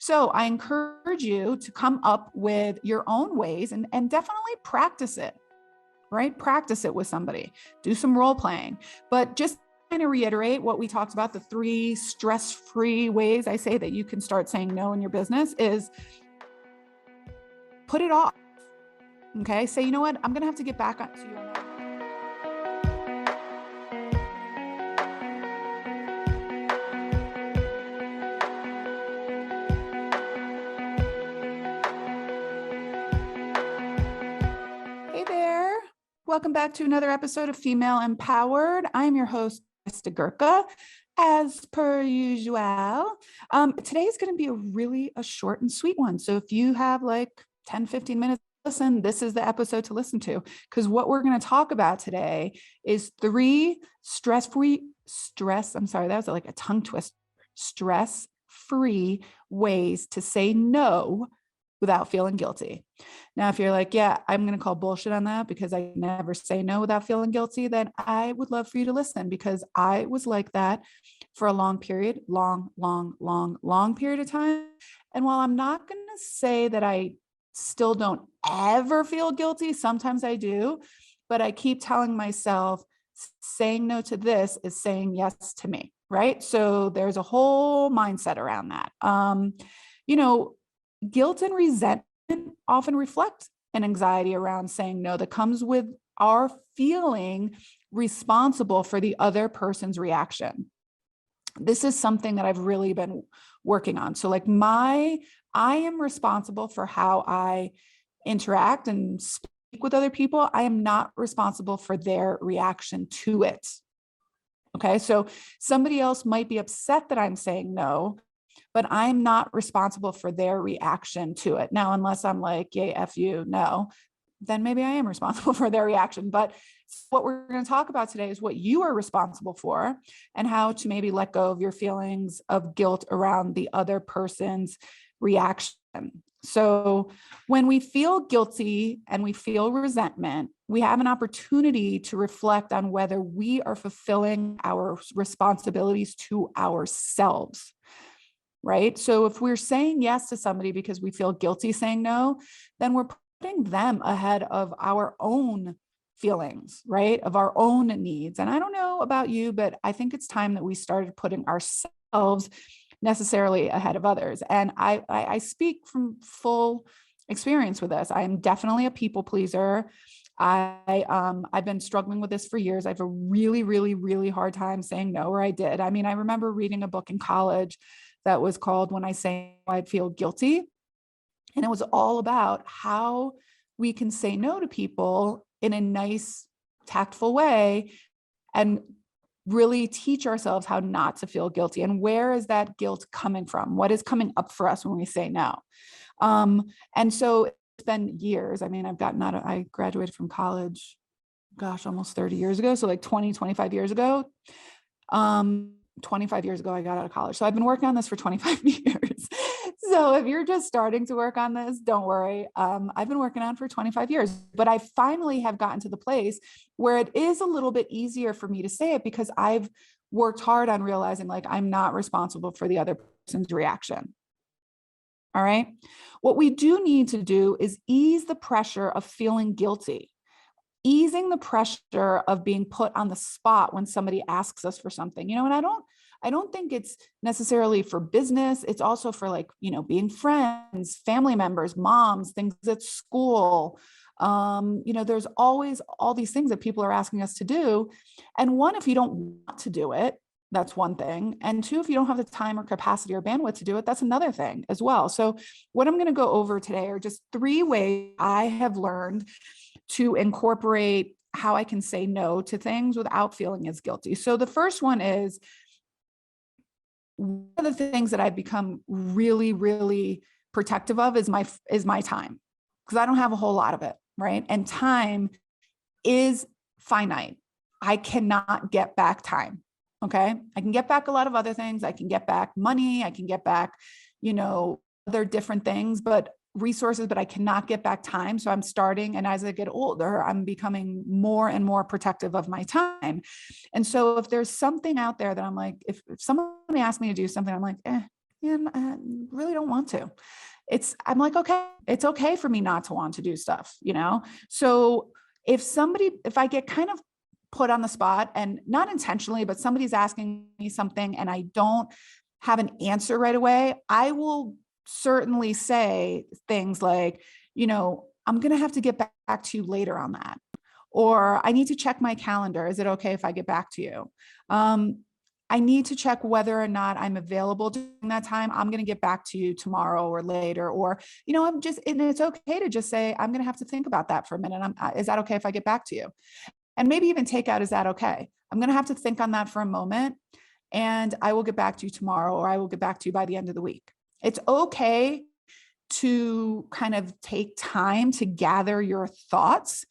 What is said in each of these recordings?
So I encourage you to come up with your own ways and definitely practice it, right? Practice it with somebody, do some role playing, but just kind of reiterate what we talked about, the 3 stress-free ways I say that you can start saying no in your business is put it off. Okay. Say, you know what? I'm going to have to get back to you on that. Hey there. Welcome back to another episode of Female Empowered. I'm your host, Krista Gurka. As per usual, today is going to be a short and sweet one. So if you have like 10, 15 minutes to listen, this is the episode to listen to, because what we're going to talk about today is 3 stress-free ways to say no without feeling guilty. Now, if you're like, yeah, I'm going to call bullshit on that because I never say no without feeling guilty, then I would love for you to listen, because I was like that for a long period of time. And while I'm not going to say that I still don't ever feel guilty, sometimes I do, but I keep telling myself saying no to this is saying yes to me, right? So there's a whole mindset around that. Guilt and resentment often reflect an anxiety around saying no that comes with our feeling responsible for the other person's reaction. This is something that I've really been working on. So like I am responsible for how I interact and speak with other people. I am not responsible for their reaction to it. Okay. So somebody else might be upset that I'm saying no, but I'm not responsible for their reaction to it. Now, unless I'm like, yay, F you, no, then maybe I am responsible for their reaction. But what we're going to talk about today is what you are responsible for and how to maybe let go of your feelings of guilt around the other person's reaction. So when we feel guilty and we feel resentment, we have an opportunity to reflect on whether we are fulfilling our responsibilities to ourselves. Right? So if we're saying yes to somebody because we feel guilty saying no, then we're putting them ahead of our own feelings, right? Of our own needs. And I don't know about you, but I think it's time that we started putting ourselves necessarily ahead of others. And I speak from full experience with this. I'm definitely a people pleaser. I've been struggling with this for years. I have a really, really, really hard time saying no, or I did. I mean, I remember reading a book in college that was called When I Say No, I Feel Guilty. And it was all about how we can say no to people in a nice, tactful way and really teach ourselves how not to feel guilty. And where is that guilt coming from? What is coming up for us when we say no? And so it's been years. I mean, I graduated from college, almost 30 years ago. So like 25 years ago. 25 years ago, I got out of college. So I've been working on this for 25 years. So if you're just starting to work on this, don't worry. I've been working on it for 25 years, but I finally have gotten to the place where it is a little bit easier for me to say it because I've worked hard on realizing like I'm not responsible for the other person's reaction. All right. What we do need to do is ease the pressure of feeling guilty. Easing the pressure of being put on the spot when somebody asks us for something, and I don't think it's necessarily for business. It's also for like, being friends, family members, moms, things at school. There's always all these things that people are asking us to do. And one, if you don't want to do it, that's one thing. And 2, if you don't have the time or capacity or bandwidth to do it, that's another thing as well. So what I'm going to go over today are just 3 ways I have learned to incorporate how I can say no to things without feeling as guilty. So the first one is, one of the things that I've become really, really protective of is my time, because I don't have a whole lot of it, right? And time is finite. I cannot get back time. Okay. I can get back a lot of other things. I can get back money. I can get back, other different things, but I cannot get back time. So I'm starting, and as I get older, I'm becoming more and more protective of my time. And so if there's something out there that I'm like, if somebody asks me to do something, I'm like, and I really don't want to. I'm like, okay, it's okay for me not to want to do stuff, So if I get kind of put on the spot, and not intentionally, but somebody's asking me something and I don't have an answer right away, I will certainly say things like, I'm going to have to get back to you later on that. Or I need to check my calendar. Is it okay if I get back to you? I need to check whether or not I'm available during that time. I'm going to get back to you tomorrow or later. Or, and it's okay to just say, I'm going to have to think about that for a minute. Is that okay if I get back to you? And maybe even take out, is that okay? I'm going to have to think on that for a moment, and I will get back to you tomorrow, or I will get back to you by the end of the week. It's okay to kind of take time to gather your thoughts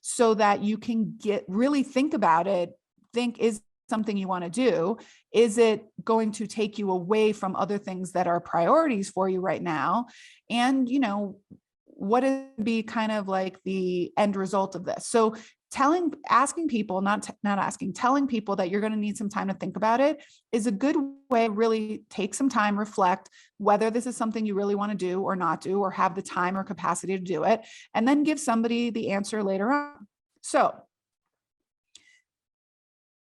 so that you can really think about it. Think, is something you want to do? Is it going to take you away from other things that are priorities for you right now? And, what would be kind of like the end result of this? So telling people that you're going to need some time to think about it is a good way to really take some time, reflect whether this is something you really want to do or not do, or have the time or capacity to do it, and then give somebody the answer later on. So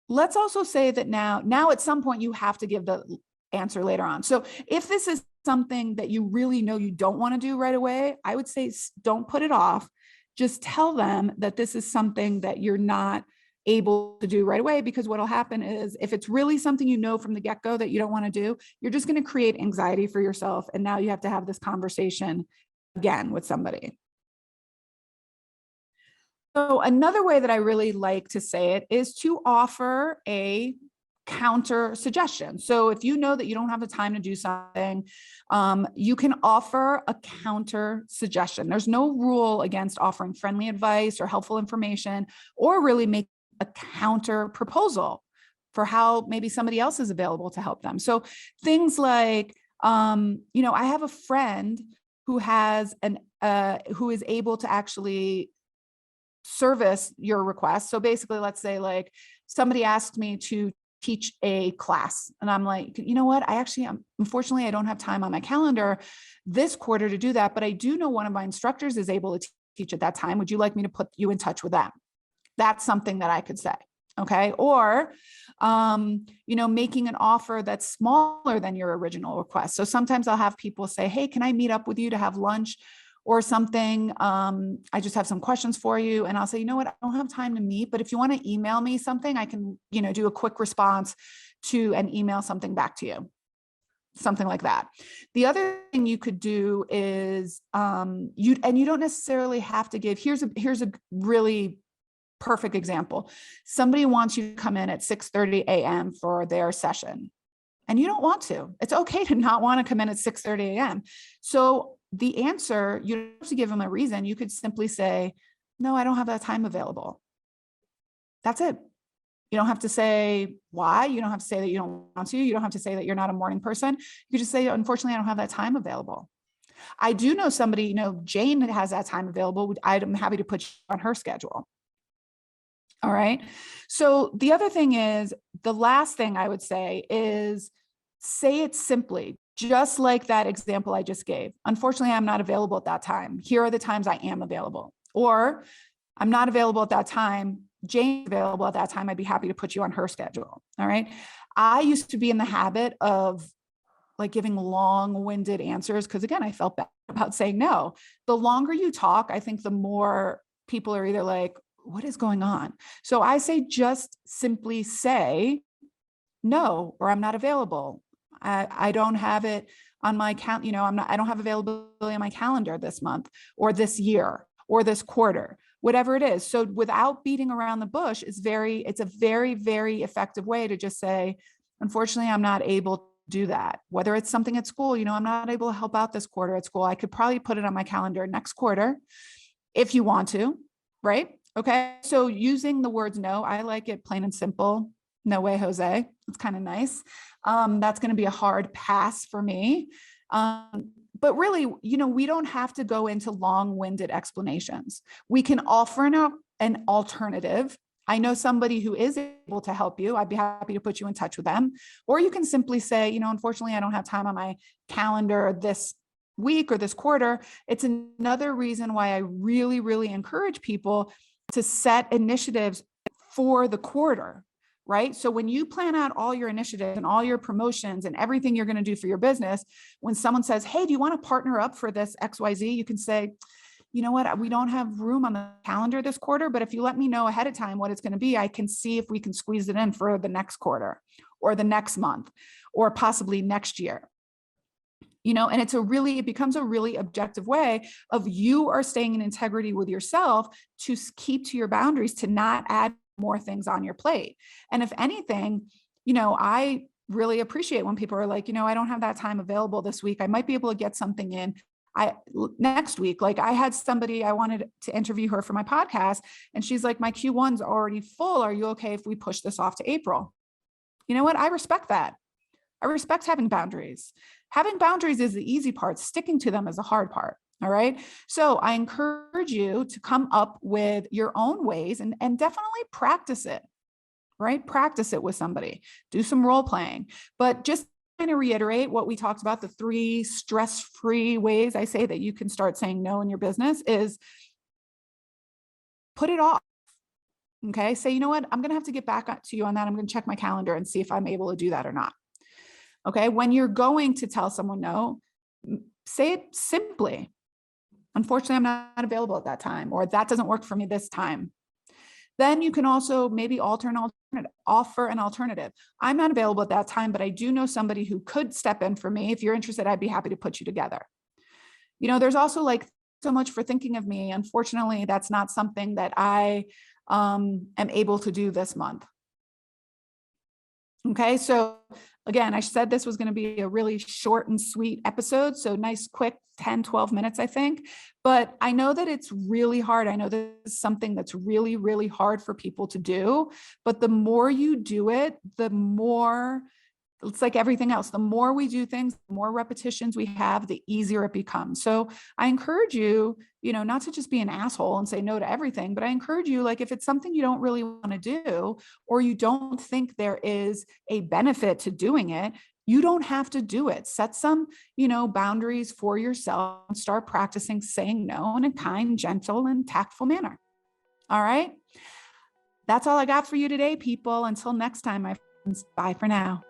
let's also say that now at some point you have to give the answer later on. So if this is something that you really know you don't want to do right away, I would say don't put it off. Just tell them that this is something that you're not able to do right away, because what'll happen is, if it's really something from the get-go that you don't want to do, you're just going to create anxiety for yourself. And now you have to have this conversation again with somebody. So another way that I really like to say it is to offer a counter suggestion. So if you know that you don't have the time to do something, you can offer a counter suggestion. There's no rule against offering friendly advice or helpful information, or really make a counter proposal for how maybe somebody else is available to help them. So things like, I have a friend who who is able to actually service your request. So basically, let's say like somebody asked me to teach a class, and I'm like, you know what? Unfortunately, I don't have time on my calendar this quarter to do that, but I do know one of my instructors is able to teach at that time. Would you like me to put you in touch with them? That's something that I could say. Okay. Or, making an offer that's smaller than your original request. So sometimes I'll have people say, hey, can I meet up with you to have lunch or something? I just have some questions for you. And I'll say, you know what, I don't have time to meet, but if you want to email me something, I can, do a quick response to and email something back to you. Something like that. The other thing you could do is, you don't necessarily have to give, here's a really perfect example. Somebody wants you to come in at 6:30 a.m. for their session, and you don't want to. It's okay to not want to come in at 6:30 a.m. So the answer, you don't have to give them a reason. You could simply say, no, I don't have that time available. That's it. You don't have to say why. You don't have to say that you don't want to. You don't have to say that you're not a morning person. You just say, unfortunately, I don't have that time available. I do know somebody, Jane has that time available. I'm happy to put you on her schedule. All right. So the other thing is, the last thing I would say is, say it simply, just like that example I just gave. Unfortunately, I'm not available at that time. Here are the times I am available. Or, I'm not available at that time. Jane's available at that time. I'd be happy to put you on her schedule. All right. I used to be in the habit of like giving long-winded answers, because again, I felt bad about saying no. The longer you talk, I think the more people are either like, what is going on? So I say, just simply say no, or I'm not available. I don't have it on my count. I don't have availability on my calendar this month or this year or this quarter, whatever it is. So without beating around the bush, it's a very, very effective way to just say, unfortunately, I'm not able to do that. Whether it's something at school, I'm not able to help out this quarter at school. I could probably put it on my calendar next quarter if you want to, right? Okay. So using the words no, I like it plain and simple. No way, Jose. It's kind of nice. That's going to be a hard pass for me. But really, we don't have to go into long-winded explanations. We can offer an alternative, I know somebody who is able to help you. I'd be happy to put you in touch with them. Or you can simply say, unfortunately, I don't have time on my calendar this week or this quarter. It's another reason why I really, really encourage people to set initiatives for the quarter, right? So when you plan out all your initiatives and all your promotions and everything you're going to do for your business, when someone says, hey, do you want to partner up for this XYZ? You can say, you know what, we don't have room on the calendar this quarter, but if you let me know ahead of time what it's going to be, I can see if we can squeeze it in for the next quarter or the next month or possibly next year. And it becomes a really objective way of you are staying in integrity with yourself to keep to your boundaries, to not add more things on your plate. And if anything, I really appreciate when people are like, I don't have that time available this week. I might be able to get something in next week. Like I had somebody, I wanted to interview her for my podcast, and she's like, my Q1's already full. Are you okay if we push this off to April? You know what? I respect that. I respect having boundaries. Having boundaries is the easy part. Sticking to them is the hard part. All right. So I encourage you to come up with your own ways and definitely practice it, right? Practice it with somebody, do some role playing, but just kind of reiterate what we talked about, the 3 stress-free ways I say that you can start saying no in your business is put it off. Okay. Say, you know what? I'm going to have to get back to you on that. I'm going to check my calendar and see if I'm able to do that or not. Okay. When you're going to tell someone no, say it simply. Unfortunately, I'm not available at that time, or that doesn't work for me this time. Then you can also maybe offer an alternative. I'm not available at that time, but I do know somebody who could step in for me. If you're interested, I'd be happy to put you together. There's also like, so much for thinking of me. Unfortunately, that's not something that I am able to do this month. Okay, so again, I said this was going to be a really short and sweet episode. So nice, quick 10, 12 minutes, I think. But I know that it's really hard. I know this is something that's really, really hard for people to do. But the more you do it, the more, it's like everything else. The more we do things, the more repetitions we have, the easier it becomes. So I encourage you, not to just be an asshole and say no to everything, but I encourage you, like, if it's something you don't really want to do, or you don't think there is a benefit to doing it, you don't have to do it. Set some, boundaries for yourself and start practicing saying no in a kind, gentle, and tactful manner. All right. That's all I got for you today, people. Until next time, my friends, bye for now.